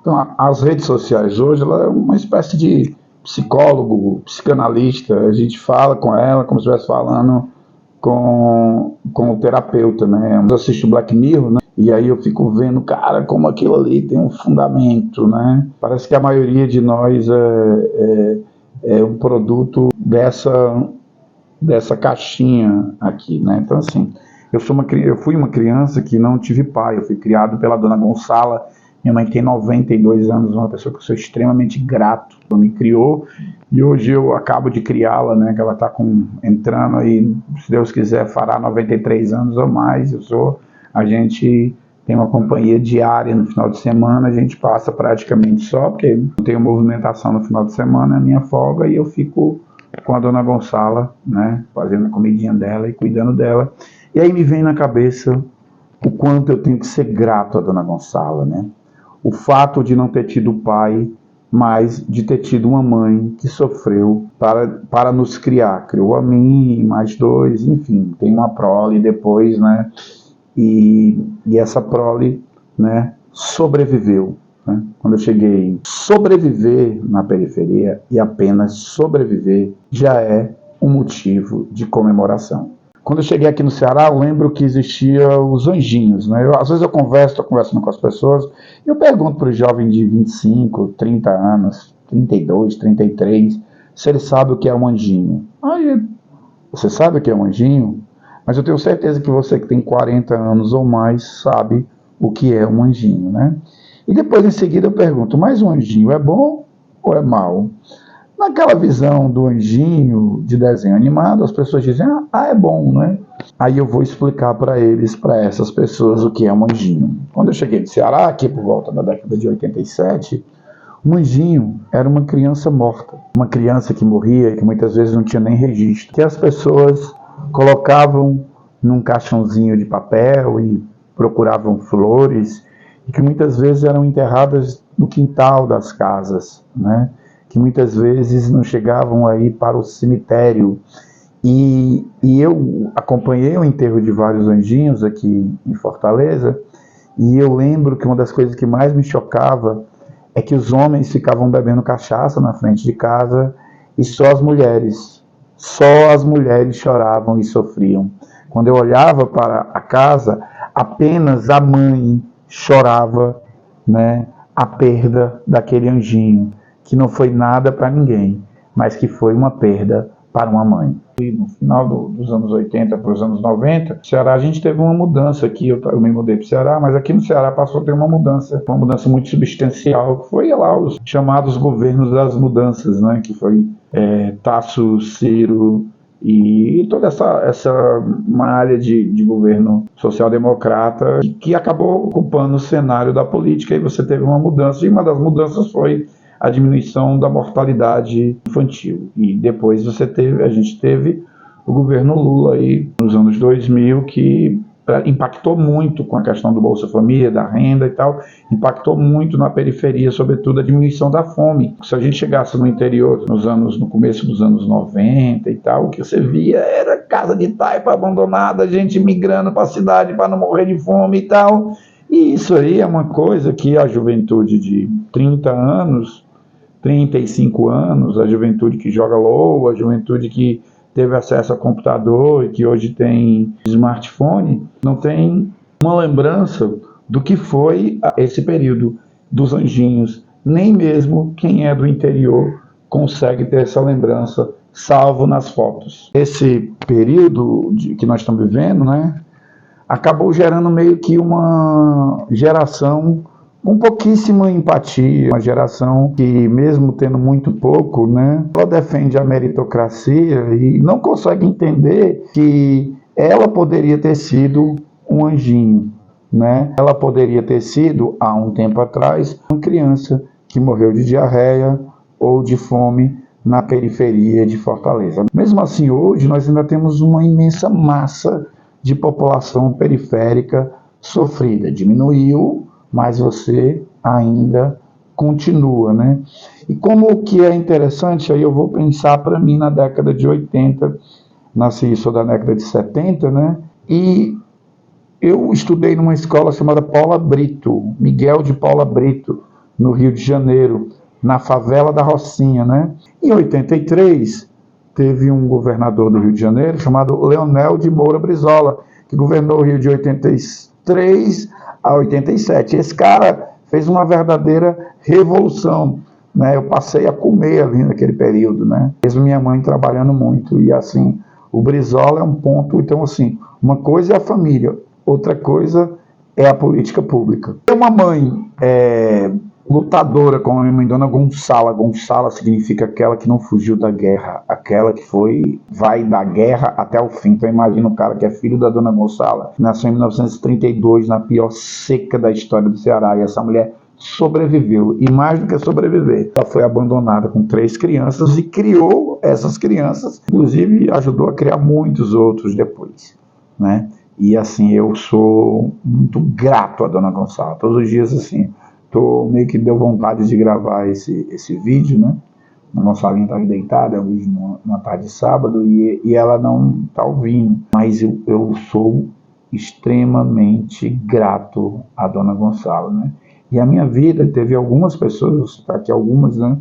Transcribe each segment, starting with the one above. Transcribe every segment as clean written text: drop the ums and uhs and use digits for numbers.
Então, as redes sociais hoje, ela é uma espécie de psicólogo, psicanalista. A gente fala com ela como se estivesse falando com o terapeuta, né? Eu assisto Black Mirror, né? E aí eu fico vendo, cara, como aquilo ali tem um fundamento, né? Parece que a maioria de nós é um produto dessa caixinha aqui, né? Então, assim, eu fui uma criança que não tive pai, eu fui criado pela dona Gonçala. Minha mãe tem 92 anos, uma pessoa que eu sou extremamente grato. Ela me criou e hoje eu acabo de criá-la, né? Que ela está entrando aí, se Deus quiser, fará 93 anos ou mais. A gente tem uma companhia diária no final de semana, a gente passa praticamente só, porque não tenho movimentação no final de semana, é minha folga, e eu fico com a dona Gonçala, né? Fazendo a comidinha dela e cuidando dela. E aí me vem na cabeça o quanto eu tenho que ser grato à dona Gonçala, né? O fato de não ter tido pai, mas de ter tido uma mãe que sofreu para nos criar. Criou a mim, mais dois, enfim, tem uma prole depois, né? E essa prole, né, sobreviveu. Né? Quando eu cheguei, sobreviver na periferia, e apenas sobreviver, já é um motivo de comemoração. Quando eu cheguei aqui no Ceará, eu lembro que existia os anjinhos, né? Às vezes eu estou conversando com as pessoas, e eu pergunto para os jovens de 25, 30 anos, 32, 33, se eles sabem o que é um anjinho. Aí, você sabe o que é um anjinho? Mas eu tenho certeza que você que tem 40 anos ou mais sabe o que é um anjinho, né? E depois, em seguida, eu pergunto, mas um anjinho é bom ou é mau? Naquela visão do anjinho de desenho animado, as pessoas dizem, é bom, né? Aí eu vou explicar para essas pessoas, o que é um anjinho. Quando eu cheguei no Ceará, aqui por volta da década de 87, um anjinho era uma criança morta. Uma criança que morria e que muitas vezes não tinha nem registro. Que as pessoas colocavam num caixãozinho de papel e procuravam flores, e que muitas vezes eram enterradas no quintal das casas, né? Que muitas vezes não chegavam aí para o cemitério. E eu acompanhei o enterro de vários anjinhos aqui em Fortaleza, e eu lembro que uma das coisas que mais me chocava é que os homens ficavam bebendo cachaça na frente de casa e só as mulheres choravam e sofriam. Quando eu olhava para a casa, apenas a mãe chorava, né, a perda daquele anjinho, que não foi nada para ninguém, mas que foi uma perda para uma mãe. E no final dos anos 80 para os anos 90, no Ceará a gente teve uma mudança aqui, eu me mudei para o Ceará, mas aqui no Ceará passou a ter uma mudança muito substancial, que foi lá os chamados governos das mudanças, né, que foi Tasso, Ciro e toda essa malha de governo social-democrata que acabou ocupando o cenário da política, e você teve uma mudança, e uma das mudanças foi a diminuição da mortalidade infantil. E depois a gente teve o governo Lula aí nos anos 2000, que impactou muito com a questão do Bolsa Família, da renda e tal, impactou muito na periferia, sobretudo a diminuição da fome. Se a gente chegasse no interior no começo dos anos 90 e tal, o que você via era casa de taipa abandonada, gente migrando para a cidade para não morrer de fome e tal. E isso aí é uma coisa que a juventude de 30 anos, 35 anos, a juventude que joga LOL, a juventude que teve acesso a computador e que hoje tem smartphone, não tem uma lembrança do que foi esse período dos anjinhos. Nem mesmo quem é do interior consegue ter essa lembrança, salvo nas fotos. Esse período que nós estamos vivendo, né, acabou gerando meio que uma geração com pouquíssima empatia, uma geração que, mesmo tendo muito pouco, né, só defende a meritocracia e não consegue entender que ela poderia ter sido um anjinho, né? Ela poderia ter sido, há um tempo atrás, uma criança que morreu de diarreia ou de fome na periferia de Fortaleza. Mesmo assim, hoje nós ainda temos uma imensa massa de população periférica sofrida. Diminuiu, mas você ainda continua, né? E como que é interessante, aí eu vou pensar para mim na década de 80, nasci sou da década de 70, né? E eu estudei numa escola chamada Paula Brito, Miguel de Paula Brito, no Rio de Janeiro, na favela da Rocinha, né? Em 83, teve um governador do Rio de Janeiro chamado Leonel de Moura Brizola, que governou o Rio de 83 a 87. Esse cara fez uma verdadeira revolução, né? Eu passei a comer ali naquele período, né? Mesmo minha mãe trabalhando muito, e assim, o Brizola é um ponto. Então, assim, uma coisa é a família, outra coisa é a política pública. Ter uma mãe lutadora como a minha mãe, Dona Gonçala. Gonçala significa aquela que não fugiu da guerra, aquela que vai da guerra até o fim. Então imagina o cara que é filho da Dona Gonçala, nasceu em 1932, na pior seca da história do Ceará, e essa mulher sobreviveu, e mais do que sobreviver, ela foi abandonada com 3 crianças e criou essas crianças, inclusive ajudou a criar muitos outros depois, né? E assim, eu sou muito grato a Dona Gonçala. Todos os dias, assim, meio que deu vontade de gravar esse vídeo, né? A Gonçalinha está deitada, hoje numa tarde de sábado, e ela não está ouvindo, mas eu sou extremamente grato a Dona Gonçala, né? E a minha vida teve algumas pessoas, vou citar aqui algumas, né?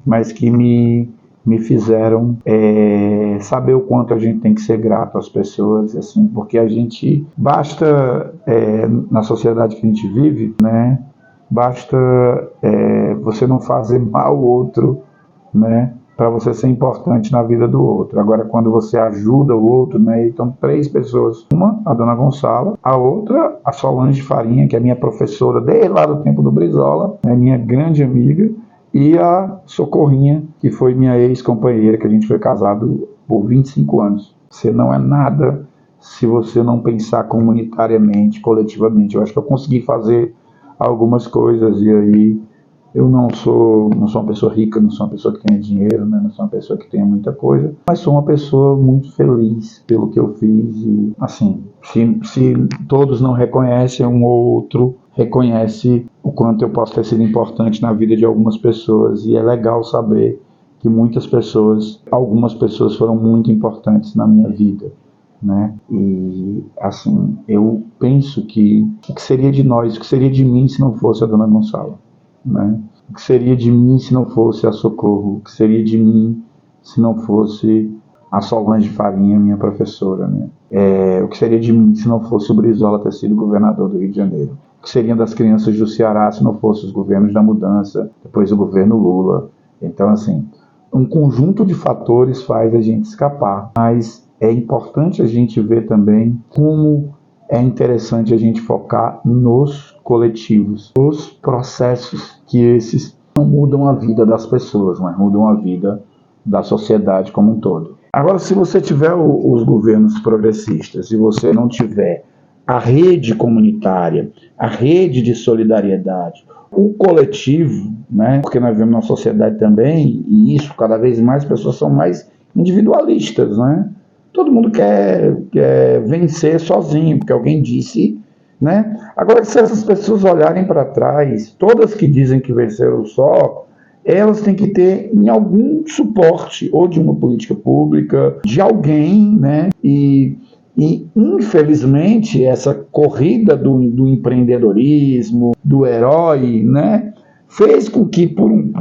Mas que me fizeram saber o quanto a gente tem que ser grato às pessoas, assim, porque a gente, basta, na sociedade que a gente vive, né? Basta você não fazer mal ao outro, né, para você ser importante na vida do outro. Agora, quando você ajuda o outro, né, então 3 pessoas. Uma, a Dona Gonçala, a outra, a Solange Farinha, que é minha professora desde lá do tempo do Brizola, é minha grande amiga, e a Socorrinha, que foi minha ex-companheira, que a gente foi casado por 25 anos. Você não é nada se você não pensar comunitariamente, coletivamente. Eu acho que eu consegui fazer algumas coisas, e aí eu não sou uma pessoa rica, não sou uma pessoa que tenha dinheiro, né? Não sou uma pessoa que tenha muita coisa, mas sou uma pessoa muito feliz pelo que eu fiz. E assim, se todos não reconhecem, um ou outro reconhece o quanto eu posso ter sido importante na vida de algumas pessoas, e é legal saber que algumas pessoas foram muito importantes na minha vida, né? E assim, eu penso que o que seria de nós, o que seria de mim se não fosse a Dona Gonçala, né? O que seria de mim se não fosse a Socorro, o que seria de mim se não fosse a Solange Farinha, minha professora, né? O que seria de mim se não fosse o Brizola ter sido governador do Rio de Janeiro? O que seria das crianças do Ceará se não fosse os governos da mudança, depois o governo Lula? Então, assim, um conjunto de fatores faz a gente escapar, mas é importante a gente ver também como é interessante a gente focar nos coletivos, nos processos, que esses não mudam a vida das pessoas, mas mudam a vida da sociedade como um todo. Agora, se você tiver os governos progressistas, se você não tiver a rede comunitária, a rede de solidariedade, o coletivo, né? Porque nós vivemos numa sociedade também, e isso, cada vez mais, as pessoas são mais individualistas, né? Todo mundo quer vencer sozinho, porque alguém disse, né? Agora, se essas pessoas olharem para trás, todas que dizem que venceram só, elas têm que ter em algum suporte, ou de uma política pública, de alguém, né? E infelizmente, essa corrida do empreendedorismo, do herói, né? Fez com que,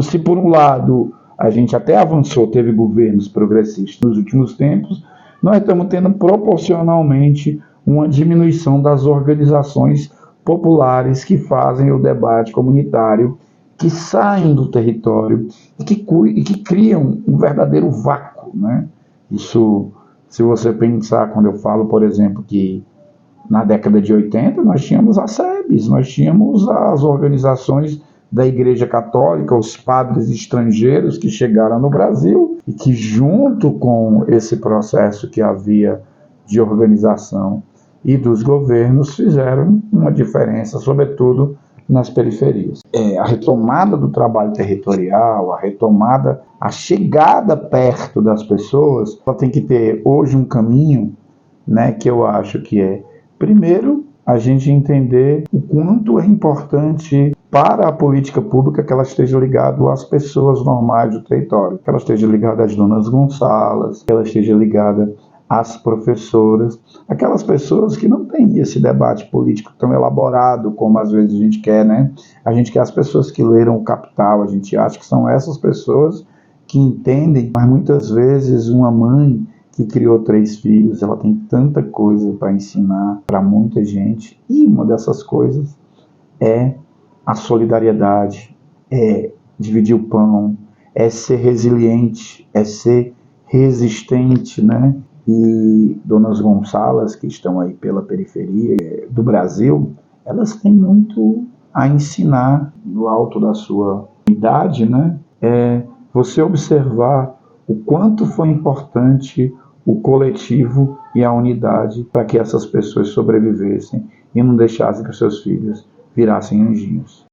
se por um lado a gente até avançou, teve governos progressistas nos últimos tempos, nós estamos tendo proporcionalmente uma diminuição das organizações populares que fazem o debate comunitário, que saem do território e que criam um verdadeiro vácuo, né? Isso, se você pensar, quando eu falo, por exemplo, que na década de 80 nós tínhamos a SEBS, nós tínhamos as organizações da Igreja Católica, os padres estrangeiros que chegaram no Brasil e que, junto com esse processo que havia de organização e dos governos, fizeram uma diferença, sobretudo nas periferias. A retomada do trabalho territorial, a chegada perto das pessoas, ela tem que ter hoje um caminho, né, que eu acho que é, primeiro, a gente entender o quanto é importante para a política pública que ela esteja ligada às pessoas normais do território, que ela esteja ligada às Donas Gonçalas, que ela esteja ligada as professoras, aquelas pessoas que não têm esse debate político tão elaborado como às vezes a gente quer, né? A gente quer as pessoas que leram o Capital, a gente acha que são essas pessoas que entendem, mas muitas vezes uma mãe que criou 3 filhos, ela tem tanta coisa para ensinar para muita gente, e uma dessas coisas é a solidariedade, é dividir o pão, é ser resiliente, é ser resistente, né? E donas Gonçalas, que estão aí pela periferia do Brasil, elas têm muito a ensinar no alto da sua idade, né? Você observar o quanto foi importante o coletivo e a unidade para que essas pessoas sobrevivessem e não deixassem que os seus filhos virassem anjinhos.